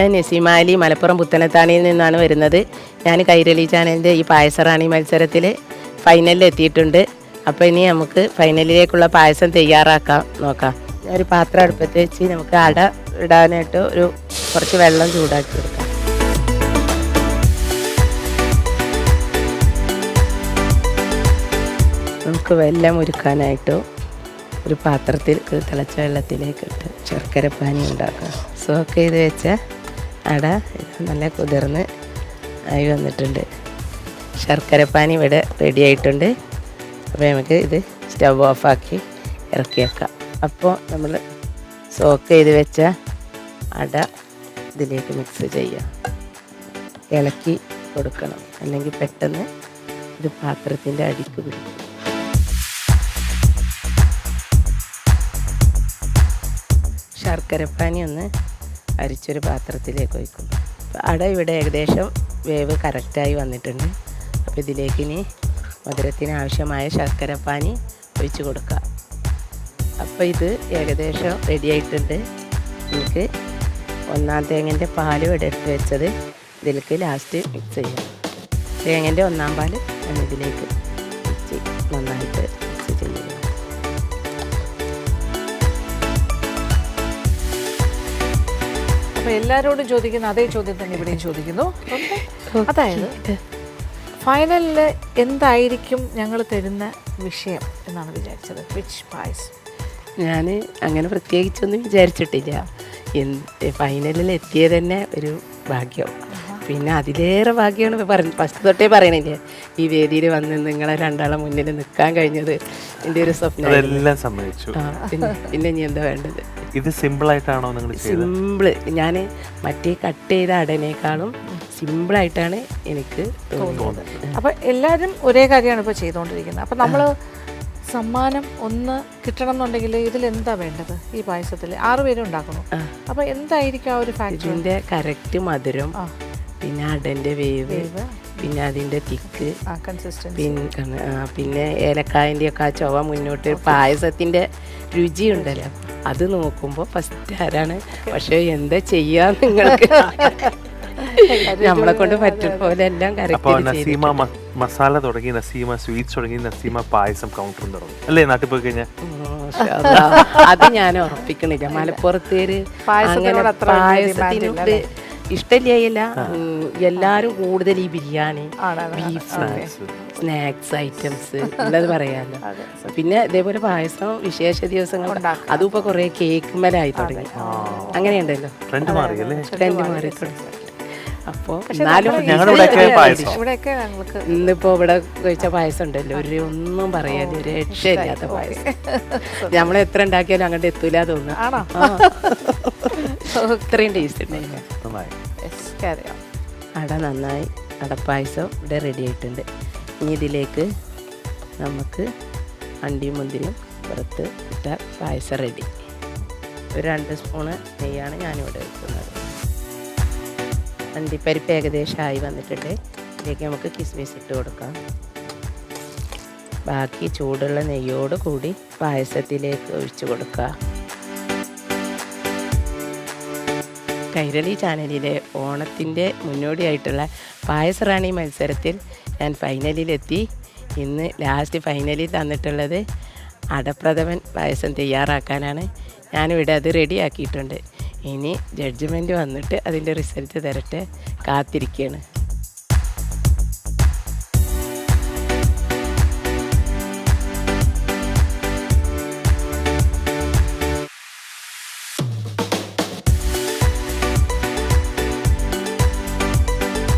ഞാൻ നസീമാലി മലപ്പുറം പുത്തനത്താണിയിൽ നിന്നാണ് വരുന്നത്. ഞാൻ കൈരളി ചാനലിൻ്റെ ഈ പായസറാണി മത്സരത്തിൽ ഫൈനലിൽ എത്തിയിട്ടുണ്ട്. അപ്പോൾ ഇനി നമുക്ക് ഫൈനലിലേക്കുള്ള പായസം തയ്യാറാക്കാം നോക്കാം. ഒരു പാത്രം അടുപ്പത്ത് വെച്ച് നമുക്ക് അട ഇടാനായിട്ട് കുറച്ച് വെള്ളം ചൂടാക്കി കൊടുക്കാം. നമുക്ക് വെല്ലം ഉരുക്കാനായിട്ട് ഒരു പാത്രത്തിൽ തിളച്ച വെള്ളത്തിലേക്ക് ഇട്ട് ശർക്കരപ്പാനി ഉണ്ടാക്കാം. സോക്ക് ചെയ്ത് വെച്ച അട നല്ല കുതിർന്ന് ആയി വന്നിട്ടുണ്ട്. ശർക്കരപ്പാനി ഇവിടെ റെഡി ആയിട്ടുണ്ട്. അപ്പോൾ നമുക്ക് ഇത് സ്റ്റവ് ഓഫാക്കി ഇറക്കി വെക്കാം. അപ്പോൾ നമ്മൾ സോക്ക് ചെയ്ത് വെച്ച അട ഇതിലേക്ക് മിക്സ് ചെയ്യാം. ഇളക്കി കൊടുക്കണം, അല്ലെങ്കിൽ പെട്ടെന്ന് ഇത് പാത്രത്തിൻ്റെ അടിക്ക് പിടിക്കും. ശർക്കരപ്പാനി ഒന്ന് അരിച്ചൊരു പാത്രത്തിലേക്ക് ഒഴിക്കും. അട ഇവിടെ ഏകദേശം വേവ് കറക്റ്റായി വന്നിട്ടുണ്ട്. അപ്പോൾ ഇതിലേക്ക് ഇനി മധുരത്തിന് ആവശ്യമായ ശർക്കരപ്പാനി ഒഴിച്ച് കൊടുക്കുക. അപ്പോൾ ഇത് ഏകദേശം റെഡി ആയിട്ടുണ്ട്. നമുക്ക് ഒന്നാം തേങ്ങൻ്റെ പാൽ ഇവിടെ എടുത്ത് വെച്ചത് ഇതിലേക്ക് ലാസ്റ്റ് മിക്സ് ചെയ്യാം. തേങ്ങൻ്റെ ഒന്നാം പാൽ ഞാൻ ഇതിലേക്ക് നന്നായിട്ട് മിക്സ് ചെയ്യുക. അപ്പോൾ എല്ലാവരോടും ചോദിക്കുന്ന അതേ ചോദ്യം തന്നെ ഇവിടെയും ചോദിക്കുന്നു. അതായത് ഫൈനലിൽ എന്തായിരിക്കും ഞങ്ങൾ തരുന്ന വിഷയം എന്നാണ് വിചാരിച്ചത്? വിച്ച് പായസം? ഞാൻ അങ്ങനെ പ്രത്യേകിച്ചൊന്നും വിചാരിച്ചിട്ടില്ല. ഫൈനലിൽ എത്തിയത് തന്നെ ഒരു ഭാഗ്യം. പിന്നെ അതിലേറെ ഭാഗ്യമാണ് ഫസ്റ്റ് തൊട്ടേ പറയണില്ലേ, ഈ വേദിയിൽ വന്ന് നിങ്ങളെ രണ്ടാളെ മുന്നിൽ നിൽക്കാൻ കഴിഞ്ഞത് എൻ്റെ ഒരു സ്വപ്നം. അതെല്ലാം സമ്മതിച്ചു. പിന്നെ ഇനി എന്താ വേണ്ടത്? ഇത് സിമ്പിൾ ആയിട്ടാണോ നിങ്ങൾ ചെയ്തത്? സിമ്പിള്. ഞാൻ മറ്റേ കട്ട് ചെയ്ത അടനേക്കാളും സിമ്പിളായിട്ടാണ് എനിക്ക് തോന്നുന്നത്. അപ്പോൾ എല്ലാവരും ഒരേ കാര്യമാണ് ഇപ്പോൾ ചെയ്തുകൊണ്ടിരിക്കുന്നത്. അപ്പോൾ നമ്മൾ സമ്മാനം ഒന്ന് കിട്ടണം എന്നുണ്ടെങ്കിൽ ഇതിലെന്താ വേണ്ടത്? ഈ പായസത്തിൽ 6 പേരും ഉണ്ടാക്കണം. അപ്പോൾ എന്തായിരിക്കും ആ ഒരു ഫാക്ടർ? ഇതിൻ്റെ കറക്റ്റ് മധുരം, പിന്നെ അടൻ്റെ വേവ്, പിന്നെ അതിൻ്റെ തിക്ക്, പിന്നെ ഏലക്കായൻ്റെ ഒക്കെ ആ ചുവ മുന്നോട്ട് പായസത്തിൻ്റെ രുചി ഉണ്ടല്ലോ, അത് നോക്കുമ്പോൾ ഫസ്റ്റ് ആരാണ്. പക്ഷേ എന്താ ചെയ്യാ, നിങ്ങൾക്ക് നമ്മളെ കൊണ്ട് പറ്റും പോലെ എല്ലാം നസീമ മസാല തുടങ്ങി, നസീമ സ്വീറ്റ്സ് തുടങ്ങി, നസീമ പായസം കൗണ്ടറും തുടങ്ങി അല്ലേ നാട്ടിൽ പോയി കഴിഞ്ഞാൽ? അത് ഞാൻ ഉറപ്പിക്കണില്ല. മലപ്പുറത്തേര് അങ്ങനെ പായസത്തിനോട് ഇഷ്ടമില്ല. എല്ലാരും കൂടുതൽ ഈ ബിരിയാണി, ബീഫ്, സ്നാക്സ് ഐറ്റംസ് ഉള്ളത് പറയാമല്ലോ. പിന്നെ ഇതേപോലെ പായസം വിശേഷ ദിവസങ്ങൾ, അതും ഇപ്പൊ കുറെ കേക്ക് മേലായി തുടങ്ങി. അങ്ങനെയുണ്ടല്ലോ, ട്രെൻഡ് മാറി തുടങ്ങി. അപ്പോൾ ഇന്നിപ്പോ ഇവിടെ കഴിച്ച പായസം ഉണ്ടല്ലോ, ഒന്നും പറയാതെ ഒരു രക്ഷയില്ലാത്ത പായസം. നമ്മൾ എത്ര ഉണ്ടാക്കിയാലും അങ്ങോട്ട് എത്തൂല തോന്നുന്നു. ഇത്രയും ടേസ്റ്റ് ഉണ്ടായിരുന്നു. അട നന്നായി, അടപ്പായസം ഇവിടെ റെഡി ആയിട്ടുണ്ട്. ഇനി ഇതിലേക്ക് നമുക്ക് അണ്ടിയും മുന്തിരിയും പുറത്ത് ഇട്ട പായസം റെഡി. ഒരു 2 സ്പൂണ് നെയ്യാണ് ഞാനിവിടെ വെക്കുന്നത്. അണ്ടിപ്പരിപ്പ് ഏകദേശം ആയി വന്നിട്ടുണ്ട്. ഇതിലേക്ക് നമുക്ക് കിസ്മിസ് ഇട്ട് കൊടുക്കാം. ബാക്കി ചൂടുള്ള നെയ്യോട് കൂടി പായസത്തിലേക്ക് ഒഴിച്ചു കൊടുക്കുക. കൈരളി ചാനലിലെ ഓണത്തിൻ്റെ മുന്നോടിയായിട്ടുള്ള പായസറാണി മത്സരത്തിൽ ഞാൻ ഫൈനലിലെത്തി. ഇന്ന് ലാസ്റ്റ് ഫൈനലിൽ തന്നിട്ടുള്ളത് അടപ്രഥമൻ പായസം തയ്യാറാക്കാനാണ്. ഞാനിവിടെ അത് റെഡിയാക്കിയിട്ടുണ്ട്. ഇനി ജഡ്ജ്മെൻറ്റ് വന്നിട്ട് അതിൻ്റെ റിസൾട്ട് തരട്ടെ, കാത്തിരിക്കുകയാണ്.